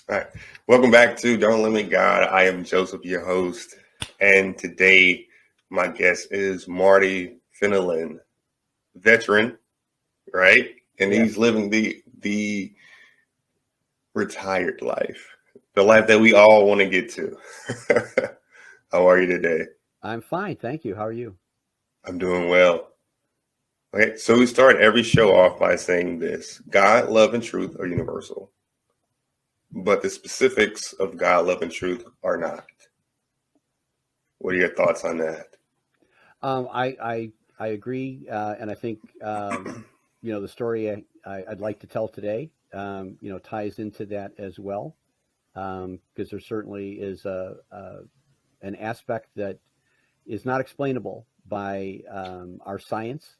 All right. Welcome back to Don't Limit God. I am Joseph, your host. And today, my guest is Marty Fenelon, veteran, right? And Yes, he's living the retired life, the life that we all want to get to. How are you today? I'm fine. Thank you. How are you? I'm doing well. Okay, so we start every show off by saying this: God, love, and truth are universal, but the specifics of God, love, and truth are not. What are your thoughts on that? I agree, and I think the story I'd like to tell today, ties into that as well, because there certainly is an aspect that is not explainable by our science,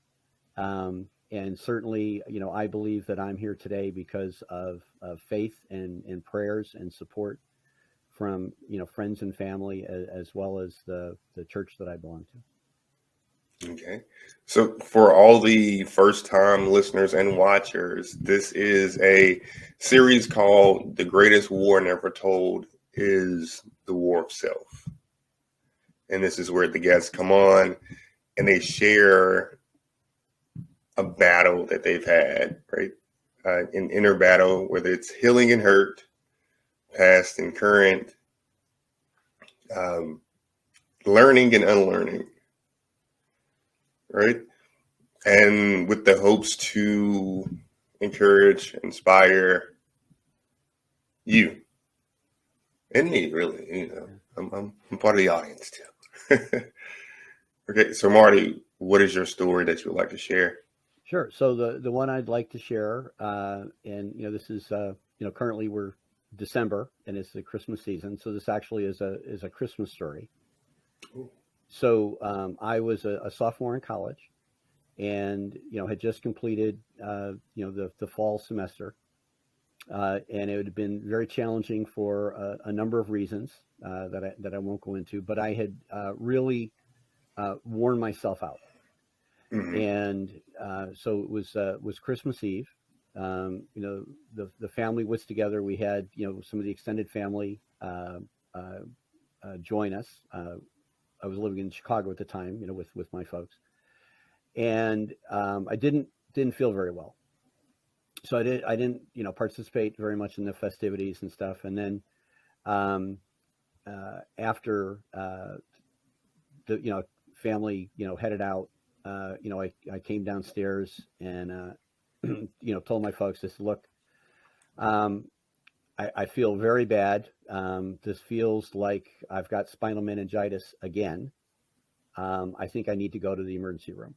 and certainly, I believe that I'm here today because of faith and prayers and support from friends and family as well as the church that I belong to. Okay. So, for all the first time listeners and watchers, this is a series called The Greatest War Never Told is the War of Self. And this is where the guests come on and they share a battle that they've had, right? An inner battle, whether it's healing and hurt, past and current, um, learning and unlearning, right? And with the hopes to encourage, inspire you and me, really. I'm part of the audience too. Okay, so Marty, what is your story that you would like to share? Sure. So the one I'd like to share, and this is currently we're December and it's the Christmas season, so this actually is a Christmas story. So I was a sophomore in college, and had just completed the fall semester, and it had been very challenging for a number of reasons that I won't go into, but I had really worn myself out. Mm-hmm. And so it was Christmas Eve. The family was together. We had some of the extended family uh, join us. I was living in Chicago at the time, with my folks, and I didn't feel very well. So I didn't participate very much in the festivities and stuff. And then um, after the family headed out, I came downstairs and told my folks, this, look, um, I feel very bad. This feels like I've got spinal meningitis again. I think I need to go to the emergency room.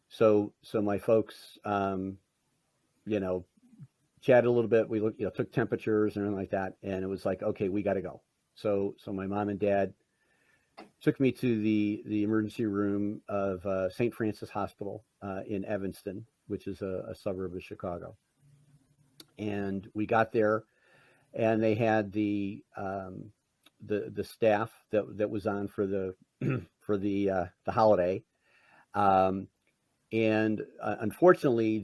So my folks, you know, chatted a little bit. We looked, took temperatures and everything like that, and it was like, okay, we got to go. So my mom and dad took me to the emergency room of St. Francis Hospital in Evanston, which is a suburb of Chicago. And we got there, and they had the staff that was on for the for the holiday. Um, and unfortunately,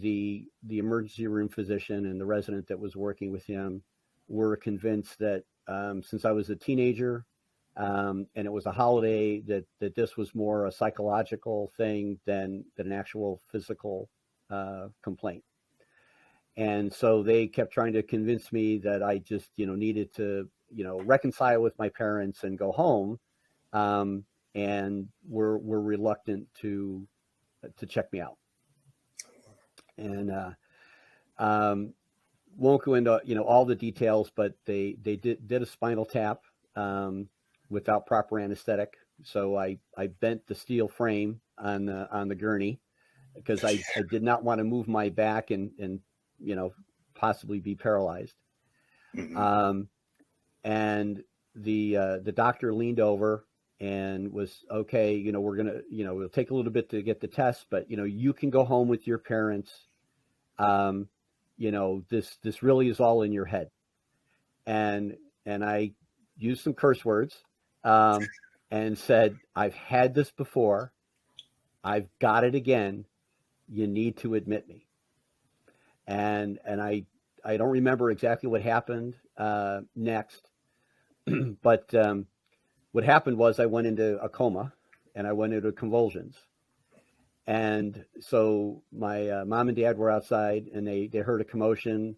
the emergency room physician and the resident that was working with him were convinced that since I was a teenager, and it was a holiday, that this was more a psychological thing than an actual physical complaint. And so they kept trying to convince me that I just needed to reconcile with my parents and go home, um, and were reluctant to check me out. And um, won't go into all the details, but they did a spinal tap without proper anesthetic. So I bent the steel frame on the gurney because I did not want to move my back and you know possibly be paralyzed. Mm-hmm. Um, and the doctor leaned over and was okay. We're gonna it'll take a little bit to get the test, but you can go home with your parents. Um, this really is all in your head. And I used some curse words, um, and said, I've had this before. I've got it again. You need to admit me. And I don't remember exactly what happened next, but what happened was I went into a coma and I went into convulsions. And so my mom and dad were outside and they heard a commotion,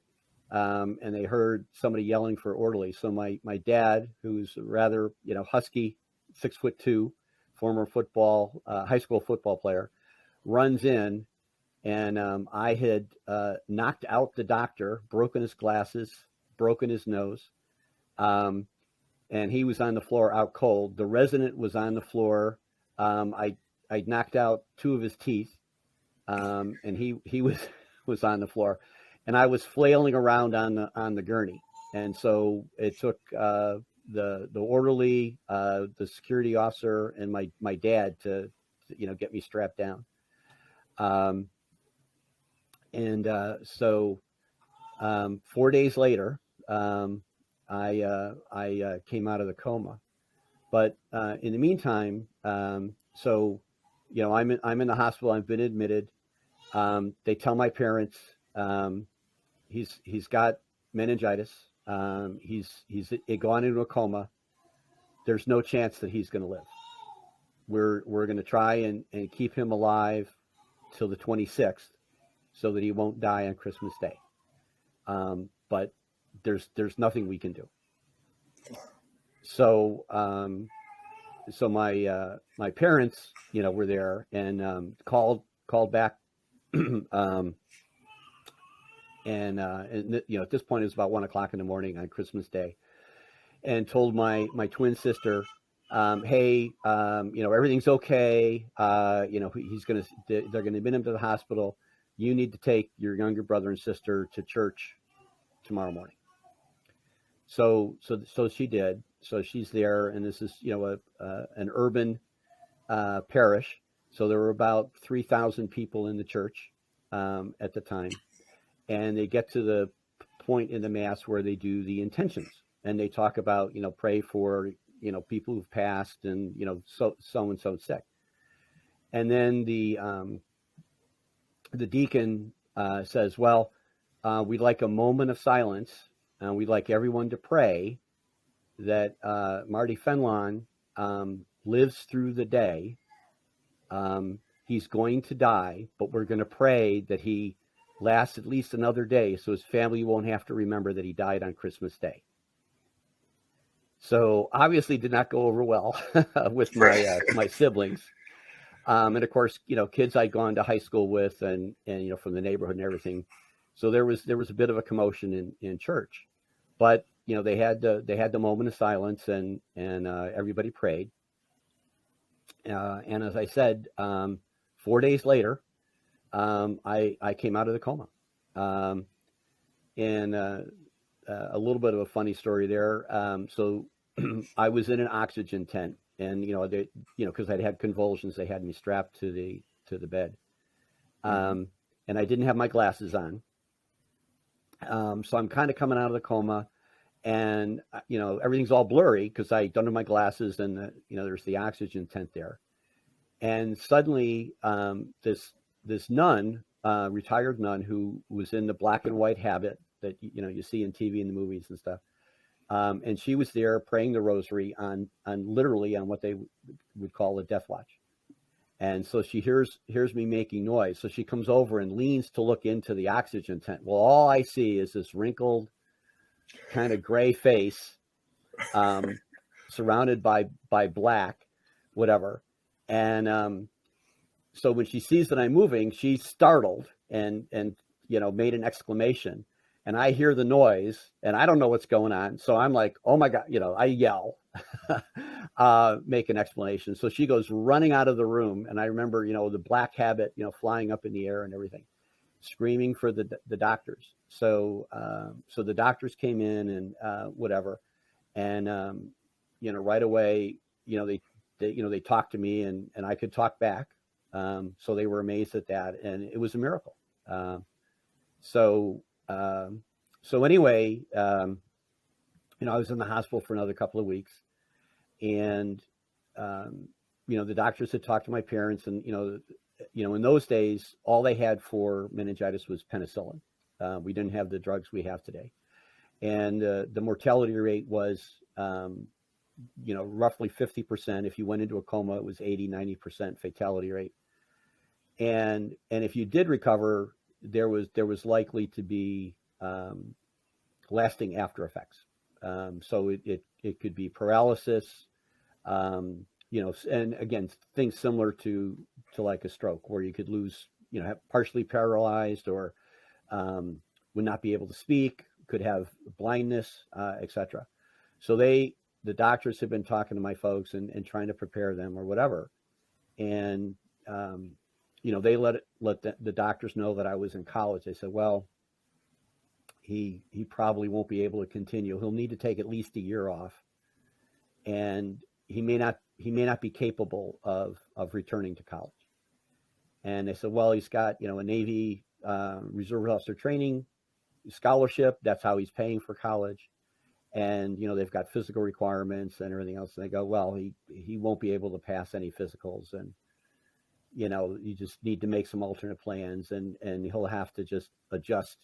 and they heard somebody yelling for orderly. So my dad, who's rather, husky, 6'2", former high school football player, runs in, and I had knocked out the doctor, broken his glasses, broken his nose, and he was on the floor out cold. The resident was on the floor. I knocked out two of his teeth, and he was on the floor, and I was flailing around on the gurney. And so it took the orderly, the security officer, and my dad to get me strapped down. So 4 days later, I came out of the coma. But in the meantime, so I'm in the hospital. I've been admitted. They tell my parents he's got meningitis. He's gone into a coma. There's no chance that he's going to live. We're going to try and keep him alive till the 26th, so that he won't die on Christmas Day. But there's nothing we can do. So my parents, were there and called back, and at this point it was about 1 o'clock in the morning on Christmas Day, and told my twin sister, hey, everything's okay. They're going to admit him to the hospital. You need to take your younger brother and sister to church tomorrow morning. So she did. So she's there, and this is an urban parish. So there were about 3,000 people in the church at the time, and they get to the point in the mass where they do the intentions, and they talk about pray for people who've passed, and so and so sick, and then the deacon says, well, we'd like a moment of silence, and we'd like everyone to pray that Marty Fenelon lives through the day. He's going to die, but we're going to pray that he lasts at least another day so his family won't have to remember that he died on Christmas Day. So obviously did not go over well with my siblings. And of course, kids I'd gone to high school with and from the neighborhood and everything. So there was a bit of a commotion in church, but they had the moment of silence, and everybody prayed. And as I said, 4 days later, I came out of the coma. And a little bit of a funny story there. So I was in an oxygen tent, and because I'd had convulsions, they had me strapped to the bed, and I didn't have my glasses on. So I'm kind of coming out of the coma, and everything's all blurry because I don't have my glasses, and there's the oxygen tent there, and suddenly this nun, retired nun, who was in the black and white habit that you see in TV and the movies and stuff, and she was there praying the rosary on literally on what they would call a death watch. And so she hears me making noise. So she comes over and leans to look into the oxygen tent. Well, all I see is this wrinkled, kind of gray face, surrounded by black, whatever. And so when she sees that I'm moving, she's startled and made an exclamation. And I hear the noise, and I don't know what's going on. So I'm like, oh my God, I yell, make an explanation. So she goes running out of the room. And I remember, the black habit, flying up in the air and everything, screaming for the doctors. So the doctors came in and whatever. And, right away, they talked to me, and I could talk back. So they were amazed at that. And it was a miracle. So anyway, I was in the hospital for another couple of weeks, and, the doctors had talked to my parents, and, in those days, all they had for meningitis was penicillin. We didn't have the drugs we have today. And the mortality rate was, roughly 50%. If you went into a coma, it was 80-90% fatality rate. And if you did recover, there was likely to be lasting after effects. So it could be paralysis, and again, things similar to like a stroke, where you could lose, have partially paralyzed, or would not be able to speak, could have blindness, etc. So the doctors have been talking to my folks and trying to prepare them or whatever. And, they let the doctors know that I was in college. They said, well, he probably won't be able to continue. He'll need to take at least a year off, and he may not be capable of returning to college. And they said, well, he's got, a Navy Reserve Officer training scholarship. That's how he's paying for college. And, they've got physical requirements and everything else. And they go, well, he won't be able to pass any physicals. And, you just need to make some alternate plans, and he'll have to just adjust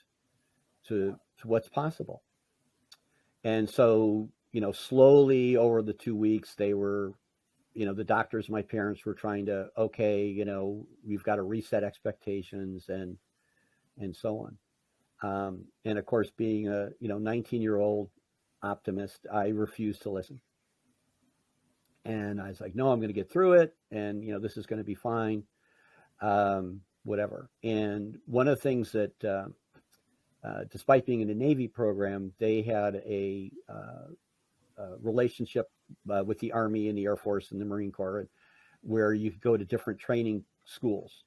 to what's possible. And so, slowly over the 2 weeks, they were, the doctors, my parents were trying to, okay, we've got to reset expectations and so on. And of course, being a, 19-year-old optimist, I refused to listen. And I was like, no, I'm going to get through it. And, this is going to be fine. Whatever. And one of the things that, despite being in the Navy program, they had a relationship with the Army and the Air Force and the Marine Corps, where you could go to different training schools.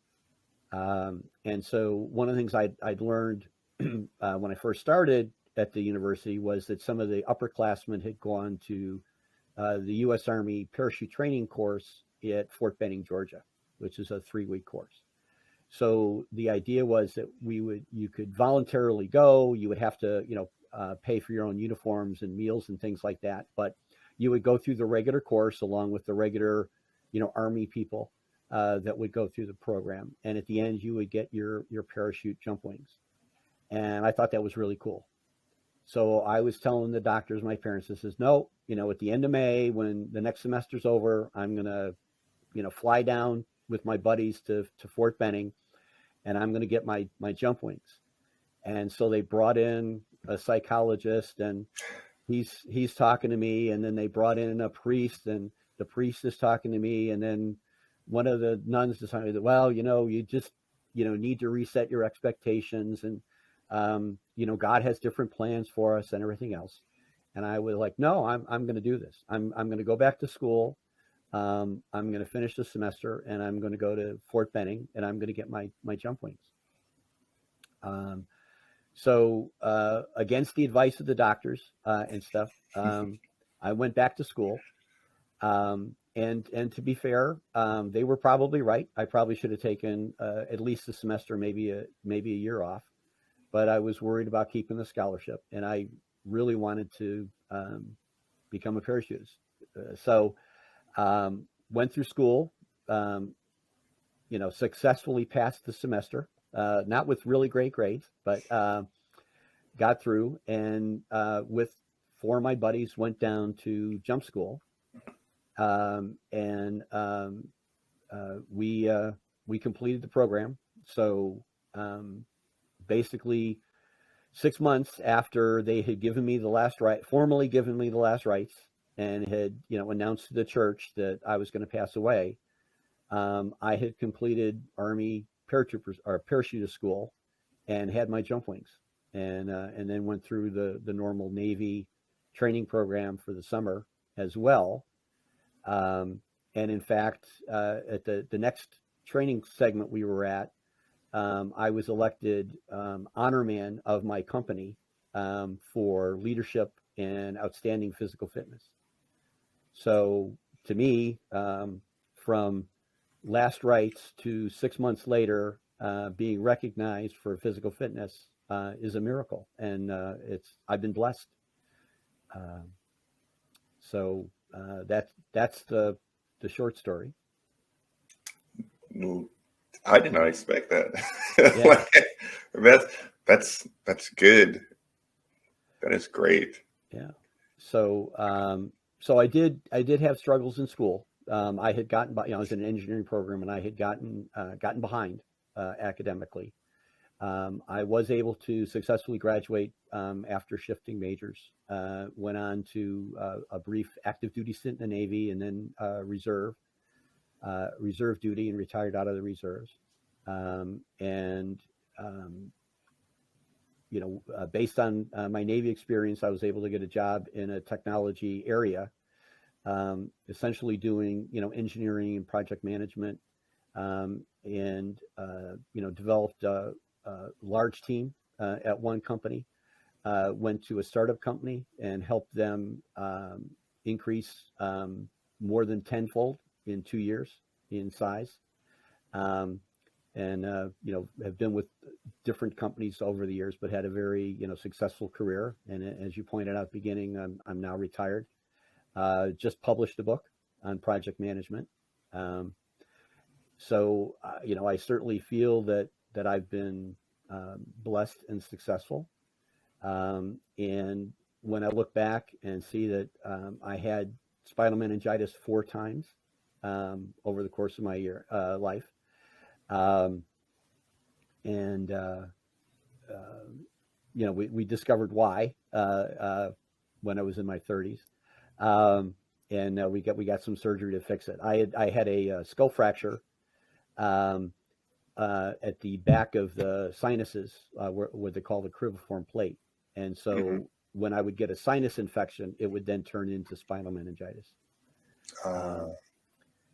And so one of the things I'd learned when I first started at the university was that some of the upperclassmen had gone to the U.S. Army parachute training course at Fort Benning, Georgia, which is a 3-week course. So the idea was that you could voluntarily go. You would have to, pay for your own uniforms and meals and things like that. But you would go through the regular course along with the regular, Army people that would go through the program. And at the end, you would get your parachute jump wings. And I thought that was really cool. So I was telling the doctors, my parents, this is no, at the end of May, when the next semester's over, I'm going to, fly down with my buddies to Fort Benning, and I'm going to get my jump wings. And so they brought in a psychologist, and he's talking to me. And then they brought in a priest, and the priest is talking to me. And then one of the nuns decided that, well, you just, need to reset your expectations. And, God has different plans for us and everything else. And I was like, no, I'm going to do this. I'm going to go back to school. I'm going to finish the semester, and I'm going to go to Fort Benning, and I'm going to get my jump wings. So against the advice of the doctors and stuff, I went back to school. And to be fair, they were probably right. I probably should have taken at least a semester, maybe a year off. But I was worried about keeping the scholarship, and I really wanted to become a parachutist. So went through school, successfully passed the semester, not with really great grades, but got through, and with 4 of my buddies went down to jump school. And we completed the program. So basically 6 months after they had given me the last right, formally given me the last rites, and had, announced to the church that I was going to pass away, I had completed Army parachutist school and had my jump wings, and then went through the normal Navy training program for the summer as well. And in fact, at the next training segment we were at, I was elected honor man of my company for leadership and outstanding physical fitness. So to me, from last rites to 6 months later, being recognized for physical fitness is a miracle, and I've been blessed. So that's the short story. I did not expect that. Yeah. Like, That's good. That is great. Yeah. So, so I did have struggles in school. I had gotten, I was in an engineering program, and I had gotten behind academically. I was able to successfully graduate after shifting majors. Went on to a brief active duty stint in the Navy, and then reserve duty, and retired out of the reserves. And um, based on my Navy experience, I was able to get a job in a technology area, essentially doing engineering and project management, and developed a large team at one company. Went to a startup company and helped them increase more than tenfold in 2 years in size. Um, and have been with different companies over the years, but had a very successful career. And as you pointed out at the beginning, I'm now retired. Just published a book on project management. Um, I certainly feel that I've been blessed and successful. And when I look back and see that I had spinal meningitis 4 times over the course of my life, um, and uh, we discovered why when I was in my 30s, and we got some surgery to fix it. I had a skull fracture um, at the back of the sinuses, what they call the cribriform plate, and Hmm. so when I would get a sinus infection, it would then turn into spinal meningitis. Uh, Um,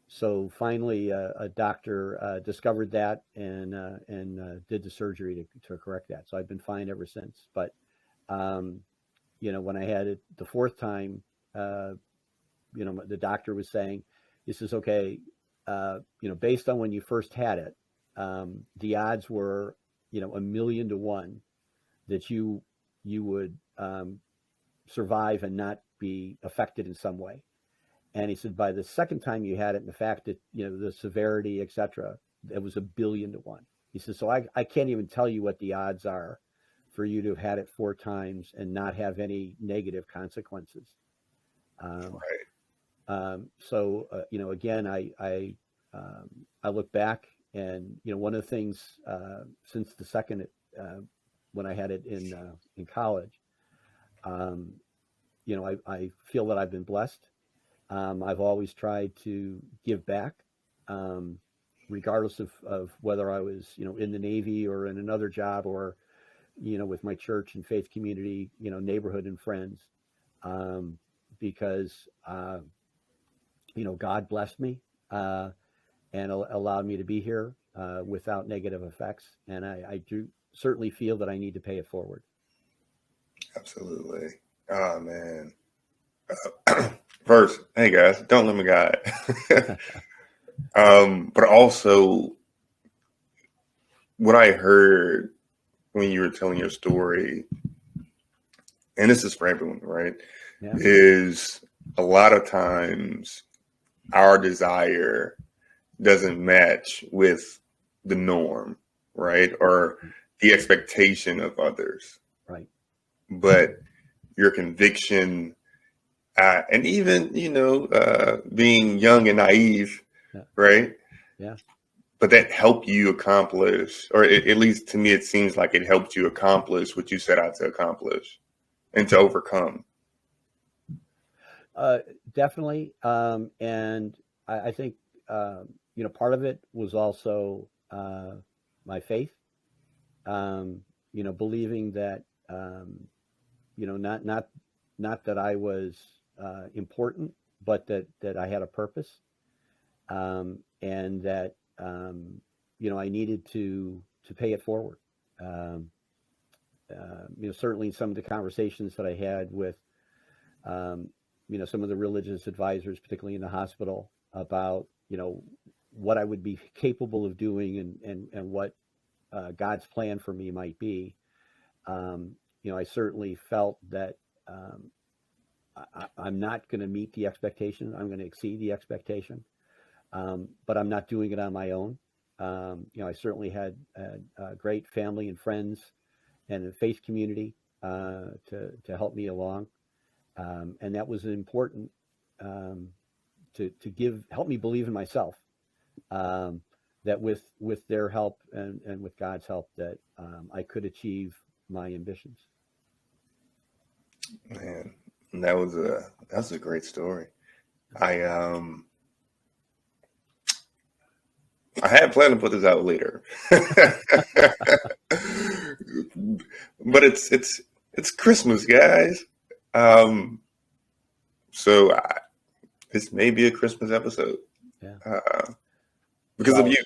so finally, a doctor discovered that, and did the surgery to correct that. So I've been fine ever since. But um, when I had it the fourth time, uh, the doctor was saying, "He says, okay, based on when you first had it, the odds were, 1,000,000 to 1 that you would survive and not be affected in some way." And he said, by the second time you had it, and the fact that, the severity, et cetera, it was 1,000,000,000 to 1. He says, so I can't even tell you what the odds are for you to have had it 4 times and not have any negative consequences. Um, right. again, I look back, and, one of the things since the second, uh, when I had it in college, um, I feel that I've been blessed. I've always tried to give back, um, regardless of whether I was, in the Navy or in another job, or, with my church and faith community, neighborhood and friends, um, because, God blessed me and allowed me to be here without negative effects. And I do certainly feel that I need to pay it forward. Absolutely. Oh man. First, hey guys, don't let me guide. But also what I heard when you were telling your story, and this is for everyone, right? Yeah. Is a lot of times our desire doesn't match with the norm, right? Or the expectation of others. Right. But your conviction, and even, being young and naive, Yeah. right? Yeah. But that helped you accomplish, or at least to me, it seems like it helped you accomplish what you set out to accomplish and to overcome. Uh, Definitely. And I think, part of it was also my faith, believing that, not that I was important, but that I had a purpose, and that, I needed to pay it forward. Um, Certainly some of the conversations that I had with, um, some of the religious advisors, particularly in the hospital, about, what I would be capable of doing, and what God's plan for me might be. I certainly felt that um, I'm not going to meet the expectation. I'm going to exceed the expectation, but I'm not doing it on my own. I certainly had great family and friends and a faith community to help me along, and that was important um, to help me believe in myself. That with their help and with God's help, that I could achieve my ambitions. Man, that was a great story. I I had planned to put this out later, but it's Christmas, guys. Um, so this may be a Christmas episode Yeah. uh, because of Well, you.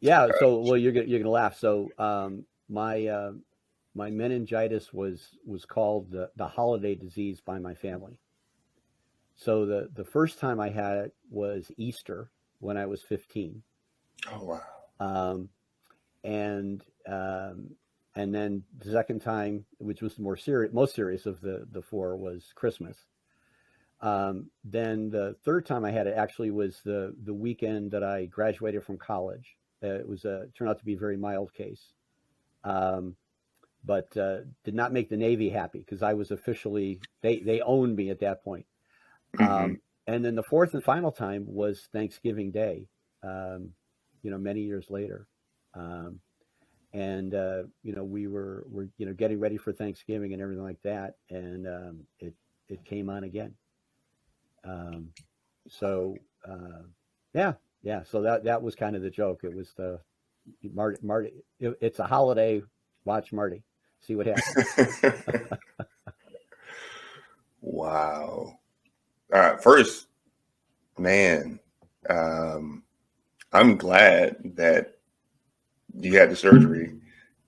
yeah. So, well, you're gonna laugh. So, my meningitis was called the holiday disease by my family. So the first time I had it was Easter when I was 15. Oh wow. Um, and um, and then the second time, which was the most serious of the four, was Christmas. Then the third time I had it actually was the weekend that I graduated from college. It turned out to be a very mild case, um, but did not make the Navy happy because I was officially they owned me at that point. Hmm. And then the fourth and final time was Thanksgiving Day, many years later. Um, and we were getting ready for Thanksgiving and everything like that, and it came on again. Um, so yeah, yeah. So that was kind of the joke. It was the Marty. It's a holiday. Watch Marty. See what happens. Wow. All right. First, man, um, I'm glad that you had the surgery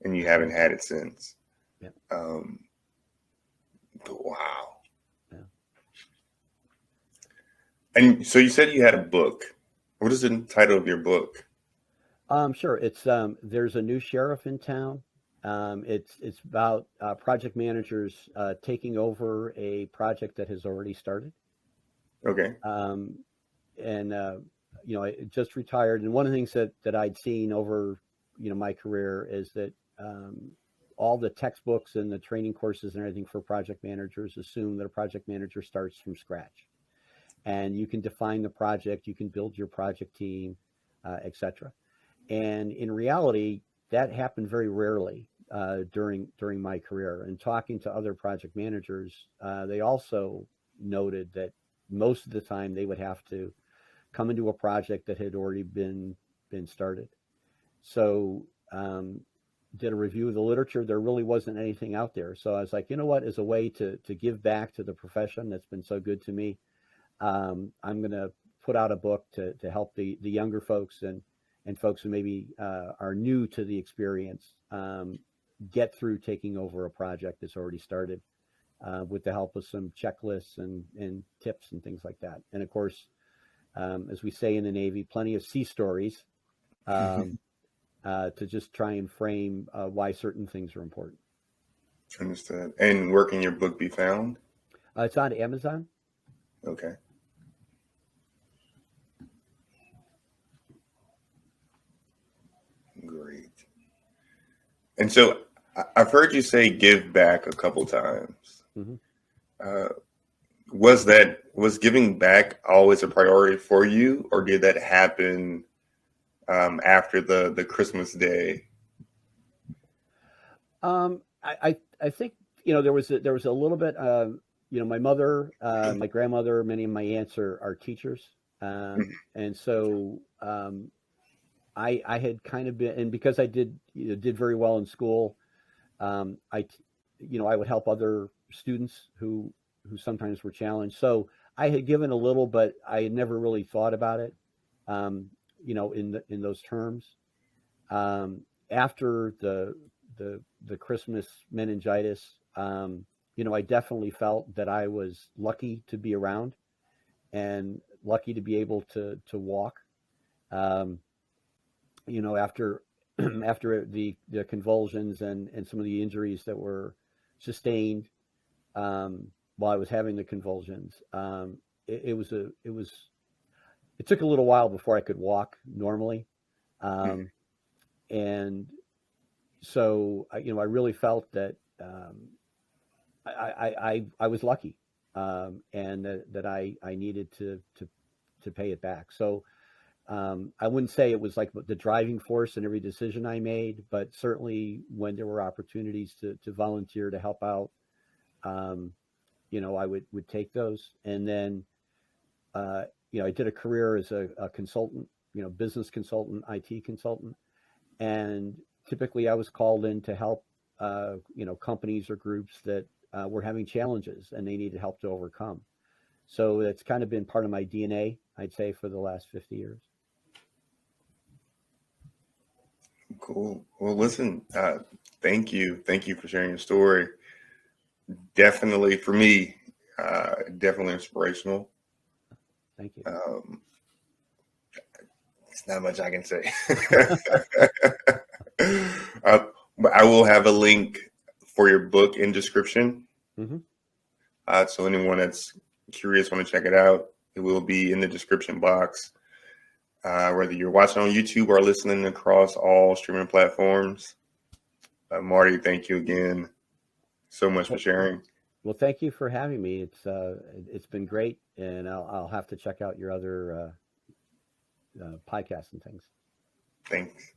and you haven't had it since. Yeah. Um, wow. Yeah. And so you said you had a book. What is the title of your book? Sure. It's there's a new sheriff in town. It's about project managers taking over a project that has already started. Okay. Um, and I just retired, and one of the things that I'd seen over my career is that all the textbooks and the training courses and everything for project managers assume that a project manager starts from scratch, and you can define the project, you can build your project team, etc. And in reality, that happened very rarely during my career. And talking to other project managers, they also noted that most of the time they would have to come into a project that had already been started. So did a review of the literature. There really wasn't anything out there. So I was like, you know what, as a way to give back to the profession that's been so good to me, I'm going to put out a book to help the younger folks and folks who maybe are new to the experience get through taking over a project that's already started with the help of some checklists and tips and things like that. And of course, as we say in the Navy, plenty of sea stories um, to just try and frame why certain things are important. Understood. And where can your book be found? It's on Amazon. Okay. Great. And so I've heard you say give back a couple times. Mm-hmm. Uh, was giving back always a priority for you, or did that happen after the Christmas day? I think there was a little bit. My mother, my grandmother, many of my aunts are teachers, and so I had kind of been, and because I did very well in school, I would help other students who sometimes were challenged. So I had given a little, but I had never really thought about it, in those terms. After the Christmas meningitis, I definitely felt that I was lucky to be around and lucky to be able to walk. Um, after after the convulsions and some of the injuries that were sustained while I was having the convulsions, it took a little while before I could walk normally, um, and so I really felt that I was lucky, and that I needed to pay it back. So I wouldn't say it was like the driving force in every decision I made, but certainly when there were opportunities to volunteer to help out, um, I would take those. And then I did a career as a consultant, business consultant, IT consultant, and typically I was called in to help companies or groups that were having challenges and they needed help to overcome. So it's kind of been part of my DNA, I'd say, for the last 50 years. Cool. Well, listen, thank you. Thank you for sharing your story. Definitely for me, definitely inspirational. Thank you. It's not much I can say. But I will have a link for your book in description. Hmm. So anyone that's curious, want to check it out, it will be in the description box. Whether you're watching on YouTube or listening across all streaming platforms. Marty, thank you again so much for Well, sharing. well, thank you for having me. It's been great, and I'll have to check out your other podcasts and things. Thanks.